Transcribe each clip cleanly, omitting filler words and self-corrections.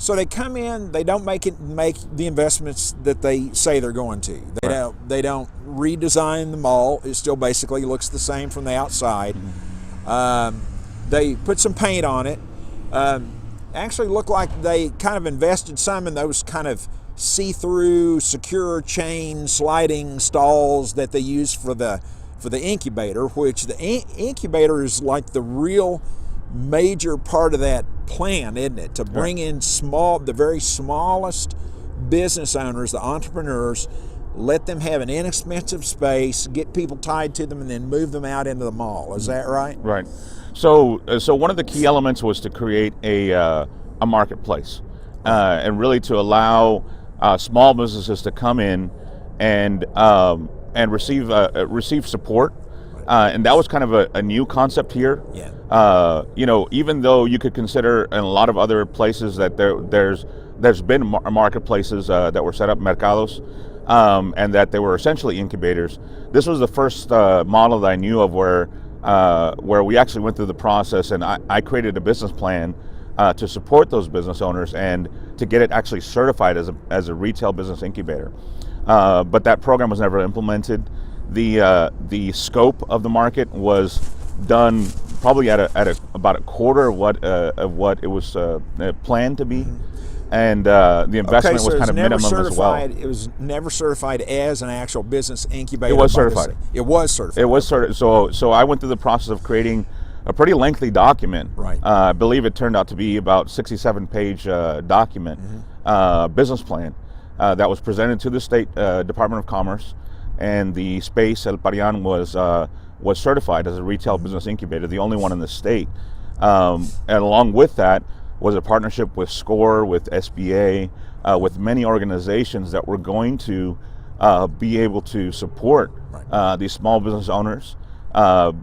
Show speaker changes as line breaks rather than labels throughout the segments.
So they come in, they don't make the investments that they say they're going to. They don't redesign the mall. It still basically looks the same from the outside. They put some paint on it. Actually look like they kind of invested some in those kind of see-through, secure chain sliding stalls that they use for the incubator, which the incubator is like the real major part of that plan, isn't it? To bring in the very smallest business owners, the entrepreneurs, let them have an inexpensive space, get people tied to them, and then move them out into the mall. Is that right?
Right. So one of the key elements was to create a marketplace, and really to allow small businesses to come in and receive support. And that was kind of a new concept here.
Yeah.
Even though you could consider in a lot of other places that there's been marketplaces that were set up, mercados, and that they were essentially incubators. This was the first model that I knew of where we actually went through the process, and I created a business plan to support those business owners and to get it actually certified as a retail business incubator. But that program was never implemented. The scope of the market was done probably at about a quarter of what it was planned to be, and the investment was kind of minimum as well.
It was never certified as an actual business incubator.
It was certified.
It was certified.
It was certified. So I went through the process of creating a pretty lengthy document.
Right.
I believe it turned out to be about 67-page document, business plan that was presented to the State Department of Commerce. And the space, El Parian, was certified as a retail business incubator, the only one in the state. And along with that was a partnership with SCORE, with SBA, with many organizations that were going to be able to support these small business owners,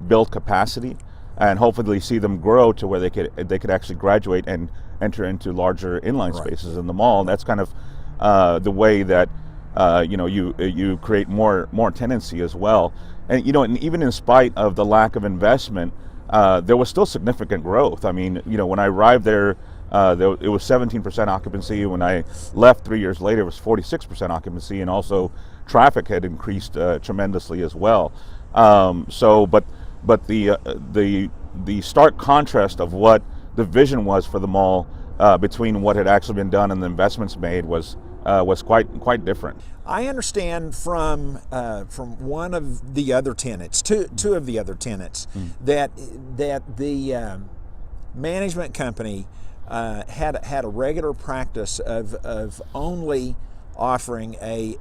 build capacity, and hopefully see them grow to where they could actually graduate and enter into larger inline spaces in the mall. And that's kind of the way that you create more tenancy as well. And and even in spite of the lack of investment, there was still significant growth. I mean, when I arrived there, it was 17% occupancy. When I left 3 years later, it was 46% occupancy, and also traffic had increased tremendously as well. But the stark contrast of what the vision was for the mall between what had actually been done and the investments made was quite different.
I understand from one of the other tenants, two of the other tenants, that the management company had a regular practice of only offering a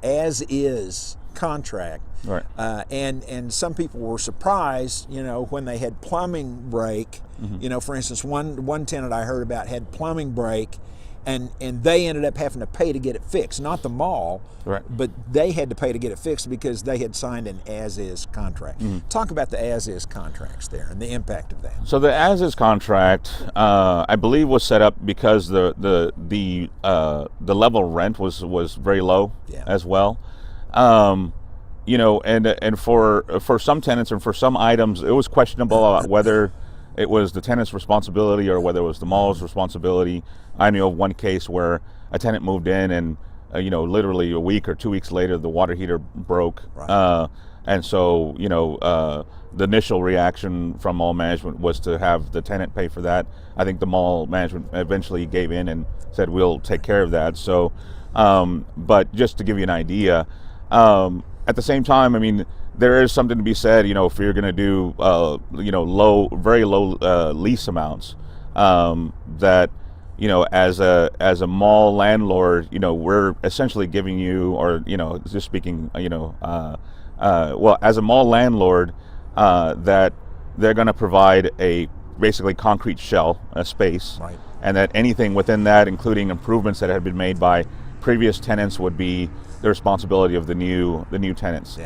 as is contract.
Right.
And some people were surprised, when they had plumbing break. For instance, one tenant I heard about had plumbing break, and they ended up having to pay to get it fixed. Not the mall, but they had to pay to get it fixed because they had signed an as-is contract. Talk about the as-is contracts there and the impact of that.
So the as-is contract, I believe, was set up because the level of rent was very low as well. And for some tenants and for some items, it was questionable about whether it was the tenant's responsibility or whether it was the mall's responsibility. I knew of one case where a tenant moved in and, literally a week or 2 weeks later, the water heater broke. And so, the initial reaction from mall management was to have the tenant pay for that. I think the mall management eventually gave in and said, we'll take care of that. So, but just to give you an idea, at the same time, I mean, there is something to be said, if you're going to do, very low lease amounts, that, as a mall landlord, we're essentially giving you, or, just speaking, well, as a mall landlord, that they're going to provide a basically concrete shell, a space, and that anything within that, including improvements that had been made by previous tenants, would be the responsibility of the new tenants.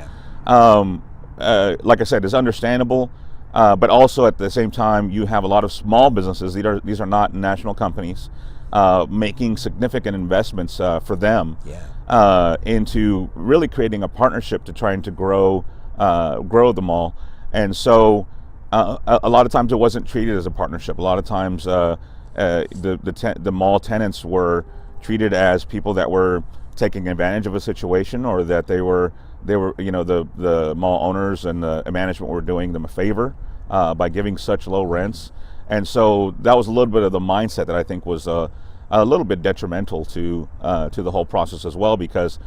Like I said, it's understandable, but also at the same time, you have a lot of small businesses. These are not national companies making significant investments for them into really creating a partnership to trying to grow the mall. And so a lot of times it wasn't treated as a partnership. A lot of times the mall tenants were treated as people that were taking advantage of a situation, or that they were the mall owners and the management were doing them a favor by giving such low rents. And so that was a little bit of the mindset that I think was a little bit detrimental to the whole process as well, because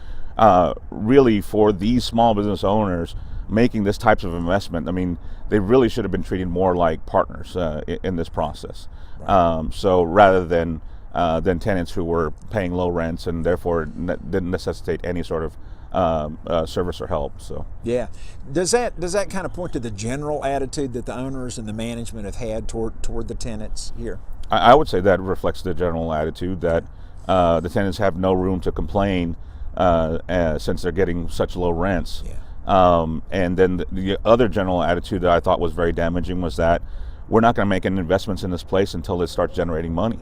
really for these small business owners making this types of investment, I mean, they really should have been treated more like partners in this process. Right. So rather than tenants who were paying low rents and therefore didn't necessitate any sort of service or help. So
yeah, does that kind of point to the general attitude that the owners and the management have had toward the tenants here?
I would say that reflects the general attitude that the tenants have no room to complain since they're getting such low rents.
Yeah.
And then the other general attitude that I thought was very damaging was that we're not going to make any investments in this place until it starts generating money.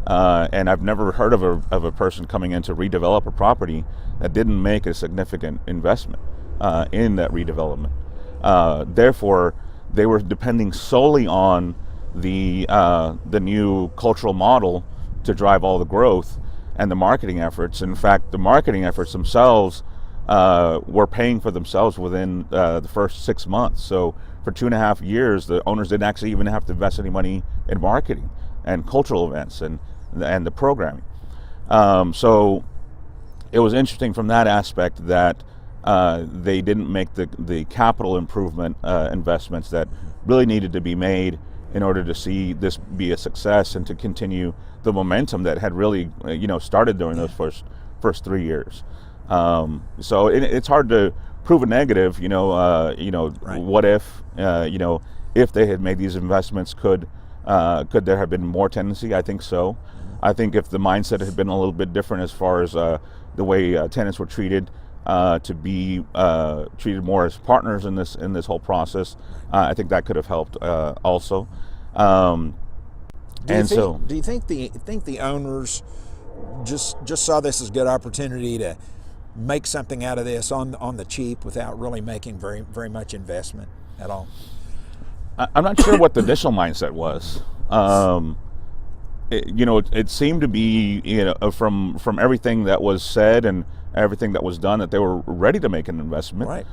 And I've never heard of a person coming in to redevelop a property that didn't make a significant investment in that redevelopment. Therefore, they were depending solely on the new cultural model to drive all the growth and the marketing efforts. In fact, the marketing efforts themselves were paying for themselves within the first 6 months. So for 2.5 years, the owners didn't actually even have to invest any money in marketing and cultural events and the programming. So it was interesting from that aspect that they didn't make the capital improvement investments that really needed to be made in order to see this be a success and to continue the momentum that had really started during those first 3 years. So it's hard to prove a negative. Right. What if they had made these investments, could there have been more tenancy? I think so. I think if the mindset had been a little bit different as far as the way tenants were treated, to be treated more as partners in this whole process, I think that could have helped also.
Do you think the owners just saw this as a good opportunity to make something out of this on the cheap without really making very very much investment at all?
I'm not sure what the initial mindset was. It seemed to be, from everything that was said and everything that was done, that they were ready to make an investment.
Right.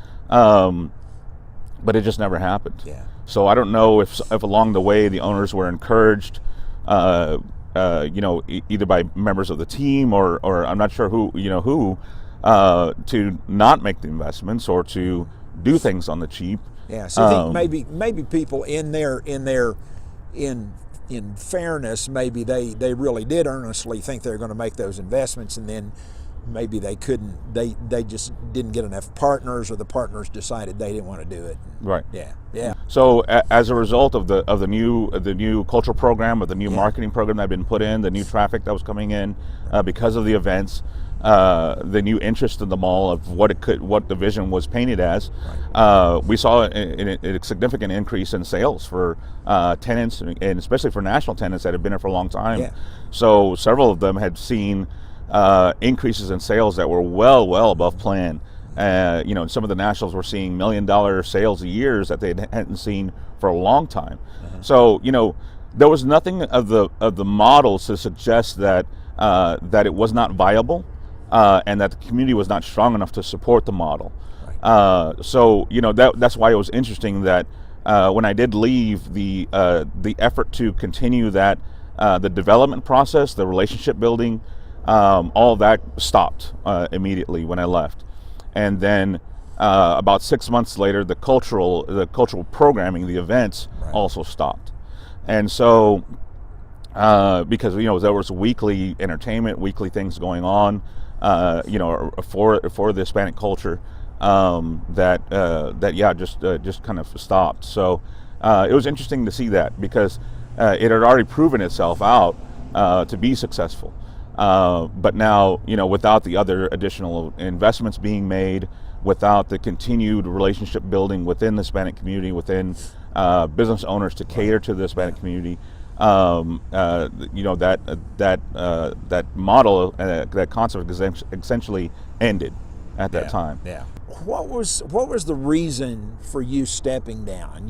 But it just never happened.
Yeah.
So I don't know if along the way the owners were encouraged, either by members of the team or I'm not sure who, to not make the investments or to do things on the cheap.
Yeah. So I think maybe people in fairness, maybe they really did earnestly think they were going to make those investments, and then maybe they couldn't. They just didn't get enough partners, or the partners decided they didn't want to do it.
Right.
Yeah. Yeah.
So as a result of the new cultural program, of the new marketing program that had been put in, the new traffic that was coming in because of the events, the new interest in the mall of what the vision was painted as, we saw a significant increase in sales for tenants, and especially for national tenants that have been here for a long time.
Yeah.
So several of them had seen increases in sales that were well above plan. Some of the nationals were seeing $1 million sales a year that they hadn't seen for a long time. So there was nothing of the models to suggest that it was not viable. And that the community was not strong enough to support the model. Right. So that's why it was interesting that when I did leave, the effort to continue that the development process, the relationship building, all of that stopped immediately when I left. And then about 6 months later, the cultural programming, the events, also stopped. And so because there was weekly entertainment, weekly things going on. For the Hispanic culture, just kind of stopped. So it was interesting to see that, because it had already proven itself out to be successful. But now, without the other additional investments being made, without the continued relationship building within the Hispanic community, within business owners to cater to the Hispanic community, that model, that concept essentially ended at that time.
Yeah. What was the reason for you stepping down?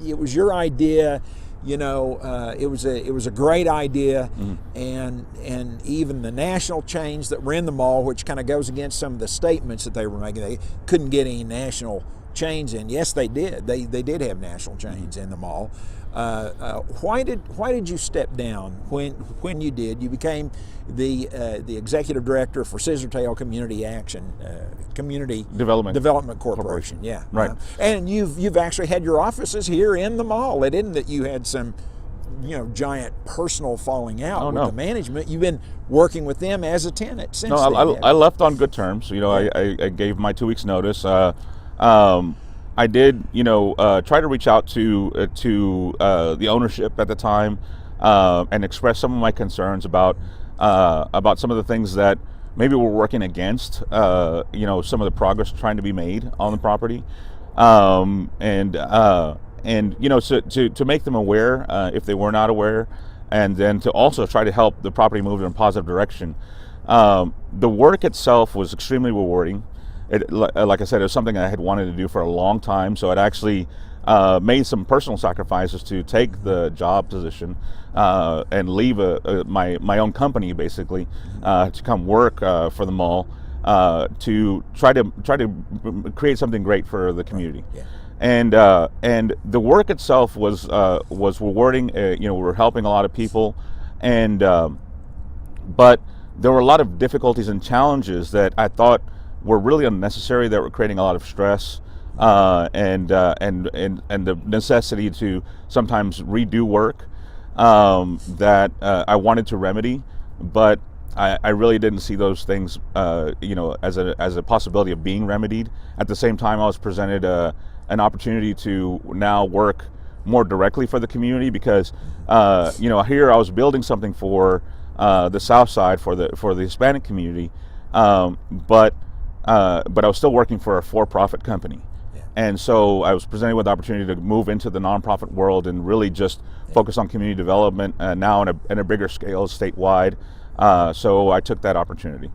It was your idea. it was a great idea, and even the national chains that were in the mall, which kind of goes against some of the statements that they were making, they couldn't get any national chains in. Yes, they did. They did have national chains in the mall. Why did you step down when you did? You became the executive director for Scissortail Community Development Corporation. Yeah,
right.
And you've actually had your offices here in the mall. It isn't that you had some giant personal falling out with the management. You've been working with them as a tenant since.
No, I left on good terms. I gave my 2 weeks notice. I did, try to reach out to the ownership at the time and express some of my concerns about some of the things that maybe we're working against, some of the progress trying to be made on the property, and to make them aware if they were not aware, and then to also try to help the property move in a positive direction. The work itself was extremely rewarding. Like I said, it was something I had wanted to do for a long time, so I'd actually made some personal sacrifices to take the job position and leave my own company, basically, to come work for the mall to try to create something great for the community. Yeah. And the work itself was rewarding. We were helping a lot of people, but there were a lot of difficulties and challenges that I thought were really unnecessary, that were creating a lot of stress and the necessity to sometimes redo work that I wanted to remedy, but I really didn't see those things as a possibility of being remedied. At the same time, I was presented an opportunity to now work more directly for the community, because here I was building something for the South Side, for the Hispanic community, but I was still working for a for-profit company. Yeah. And so I was presented with the opportunity to move into the nonprofit world and really just focus on community development now in a bigger scale, statewide. So I took that opportunity.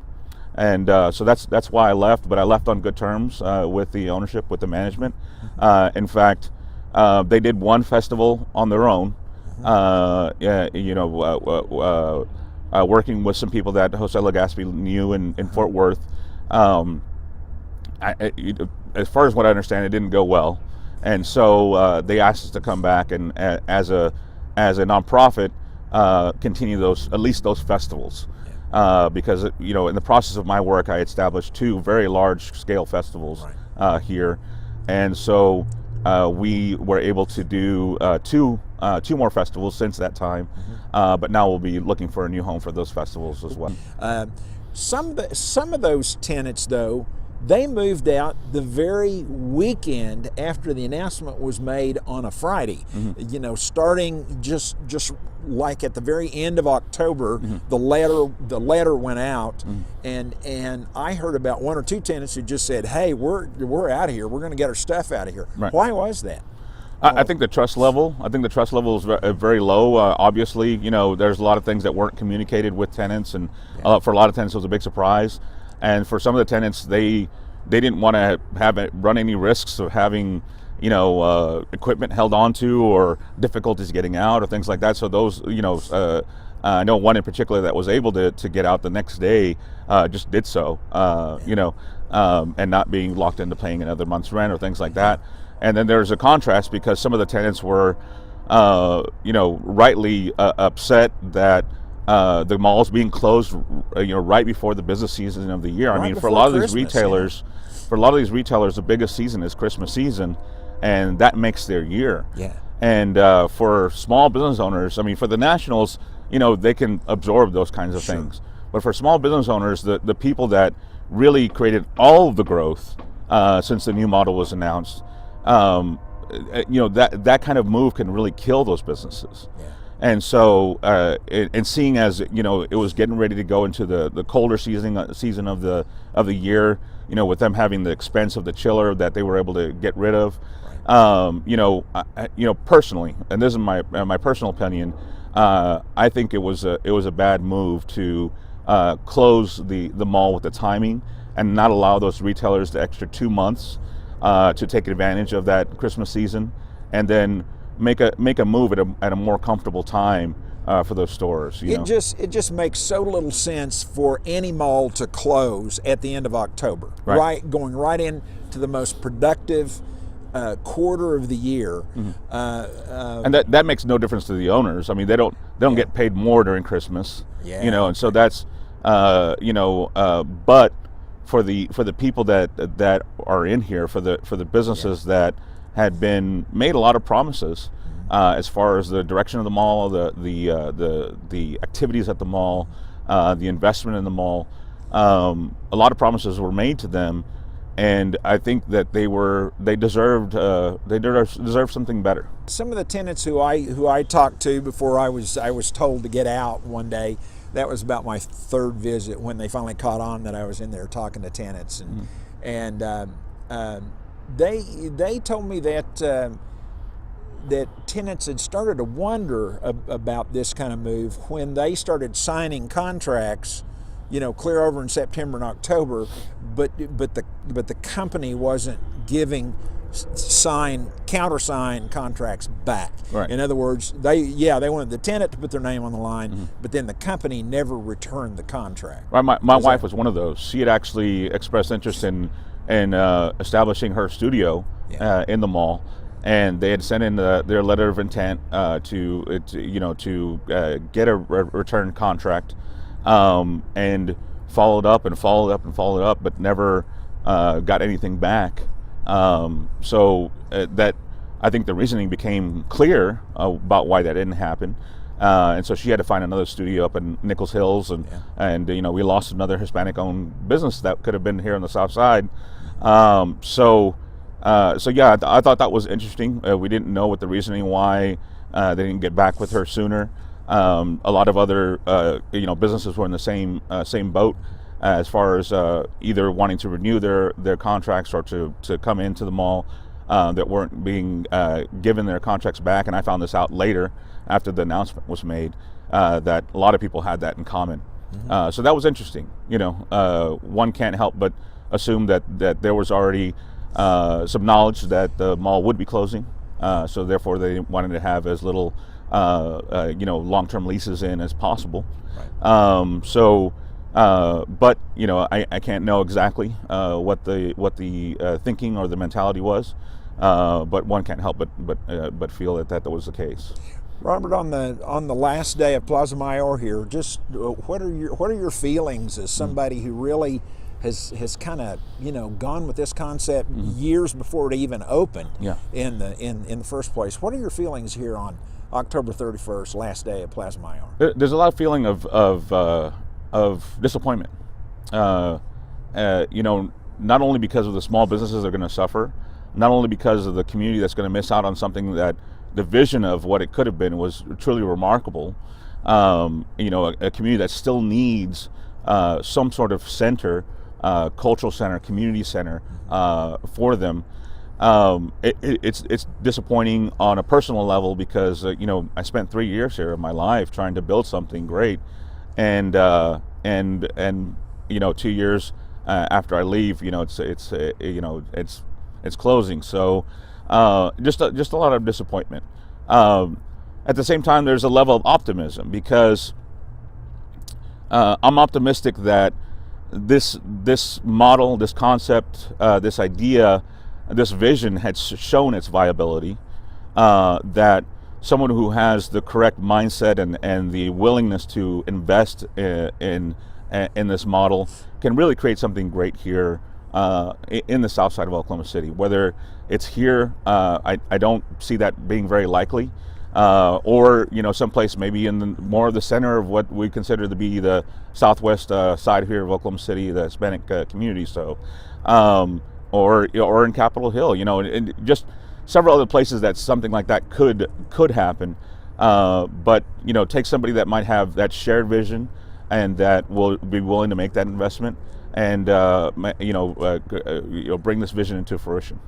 And so that's why I left, but I left on good terms with the ownership, with the management. In fact, they did one festival on their own, working with some people that Jose Legaspi knew in Fort Worth. As far as what I understand, it didn't go well, and so they asked us to come back and, as a nonprofit, continue at least those festivals, because in the process of my work, I established 2 very large scale festivals here, and so we were able to do two more festivals since that time, but now we'll be looking for a new home for those festivals as well.
Some of those tenants, though, they moved out the very weekend after the announcement was made on a Friday. Starting just like at the very end of October, the letter went out, and I heard about 1 or 2 tenants who just said, "Hey, we're out of here. We're going to get our stuff out of here." Right. Why was that?
I think the trust level. is very low. Obviously, there's a lot of things that weren't communicated with tenants, and for a lot of tenants, it was a big surprise. And for some of the tenants, they didn't want to run any risks of having equipment held onto, or difficulties getting out, or things like that. So those, I know one in particular that was able to get out the next day, just did so, and not being locked into paying another month's rent or things like that. And then there's a contrast, because some of the tenants were, rightly upset that the mall's being closed, right before the business season of the year. I mean, for a lot of these retailers, the biggest season is Christmas season, and that makes their year. Yeah. And for small business owners, I mean, for the nationals, they can absorb those kinds of things. But for small business owners, the people that really created all of the growth since the new model was announced, that kind of move can really kill those businesses. Yeah. And so, and seeing as it was getting ready to go into the colder season of the year, with them having the expense of the chiller that they were able to get rid of, personally, and this is my personal opinion, I think it was a bad move to close the mall with the timing and not allow those retailers the extra 2 months to take advantage of that Christmas season, and then make a move at a more comfortable time for those stores. You know?
It just makes so little sense for any mall to close at the end of October, right? Going right into the most productive quarter of the year.
And that makes no difference to the owners. I mean, they don't get paid more during Christmas.
Yeah.
You know, and so that's but for the people that are in here, for the businesses that had been made a lot of promises as far as the direction of the mall, the activities at the mall, the investment in the mall. A lot of promises were made to them, and I think that they deserved something better.
Some of the tenants who I talked to before I was told to get out one day. That was about my third visit when they finally caught on that I was in there talking to tenants, and they told me that that tenants had started to wonder about this kind of move when they started signing contracts, you know, clear over in September and October, but the company wasn't giving countersign contracts back.
Right.
In other words, they wanted the tenant to put their name on the line, but then the company never returned the contract.
Right. My wife was one of those. She had actually expressed interest in establishing her studio in the mall, and they had sent in their letter of intent to get a return contract, and followed up, but never got anything back. So that I think the reasoning became clear about why that didn't happen, and so she had to find another studio up in Nichols Hills, and you know, we lost another Hispanic-owned business that could have been here on the South Side. So yeah, I thought that was interesting. We didn't know what the reasoning why they didn't get back with her sooner. A lot of other businesses were in the same boat. As far as either wanting to renew their contracts or to come into the mall that weren't being given their contracts back. And I found this out later after the announcement was made that a lot of people had that in common. So that was interesting. You know, one can't help but assume that there was already some knowledge that the mall would be closing. So therefore they wanted to have as little long-term leases in as possible. Right. But you know, I can't know exactly what the thinking or the mentality was, but one can't help but feel that was the case.
Robert, on the last day of Plaza Mayor here, just what are your feelings as somebody who really has kind of gone with this concept years before it even opened in the first place? What are your feelings here on October 31st, last day of Plaza Mayor?
There's a lot of feeling of disappointment. Not only because of the small businesses that are going to suffer, not only because of the community that's going to miss out on something that the vision of what it could have been was truly remarkable. A community that still needs some sort of center, cultural center, community center for them. It's disappointing on a personal level because I spent 3 years here of my life trying to build something great, and 2 years after I leave, it's closing. So just a lot of disappointment. At the same time, there's a level of optimism because I'm optimistic that this model, this concept, this idea, this vision had shown its viability. That someone who has the correct mindset and the willingness to invest in this model can really create something great here in the south side of Oklahoma City. Whether it's here, I don't see that being very likely, or someplace maybe in more of the center of what we consider to be the southwest side here of Oklahoma City, the Hispanic community. So, or in Capitol Hill, and just several other places that something like that could happen. But take somebody that might have that shared vision and that will be willing to make that investment and bring this vision into fruition.